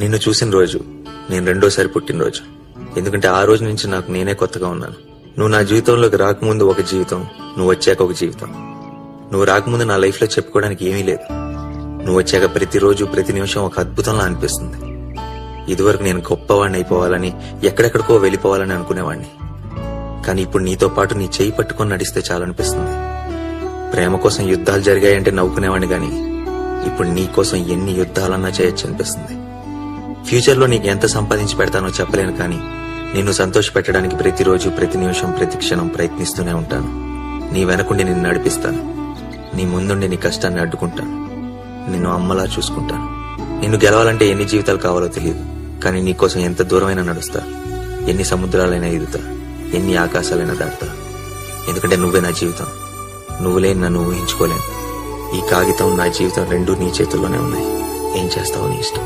నిన్ను చూసిన రోజు నేను రెండోసారి పుట్టినరోజు. ఎందుకంటే ఆ రోజు నుంచి నాకు నేనే కొత్తగా ఉన్నాను. నువ్వు నా జీవితంలోకి రాకముందు ఒక జీవితం, నువ్వు వచ్చాక ఒక జీవితం. నువ్వు రాకముందు నా లైఫ్ లో చెప్పుకోవడానికి ఏమీ లేదు. నువ్వు వచ్చాక ప్రతిరోజు ప్రతి నిమిషం ఒక అద్భుతంలా అనిపిస్తుంది. ఇదివరకు నేను గొప్పవాడిని అయిపోవాలని, ఎక్కడెక్కడికో వెళ్ళిపోవాలని అనుకునేవాడిని. కానీ ఇప్పుడు నీతో పాటు నీ చేయి పట్టుకొని నడిస్తే చాలనిపిస్తుంది. ప్రేమ కోసం యుద్ధాలు జరిగాయంటే నవ్వుకునేవాడిని గాని ఇప్పుడు నీ కోసం ఎన్ని యుద్ధాలన్నా చేయొచ్చు అనిపిస్తుంది. ఫ్యూచర్ లో నీకు ఎంత సంపాదించి పెడతానో చెప్పలేను, కానీ నిన్ను సంతోష పెట్టడానికి ప్రతిరోజు ప్రతి నిమిషం ప్రతి క్షణం ప్రయత్నిస్తూనే ఉంటాను. నీ వెనకుండి నిన్ను నడిపిస్తాను. నీ ముందుండి నీ కష్టాన్ని అడ్డుకుంటాను. నిన్ను అమ్మలా చూసుకుంటాను. నిన్ను గెలవాలంటే ఎన్ని జీవితాలు కావాలో తెలియదు, కానీ నీకోసం ఎంత దూరమైనా నడుస్తా, ఎన్ని సముద్రాలైనా ఎదుగుతా, ఎన్ని ఆకాశాలైనా దాటుతా. ఎందుకంటే నువ్వే నా జీవితం. నువ్వు లేని నన్ను ఊహించుకోలేను. ఈ కాగితం నా జీవితం రెండూ నీ చేతుల్లోనే ఉన్నాయి. ఏం చేస్తావో నీ ఇష్టం.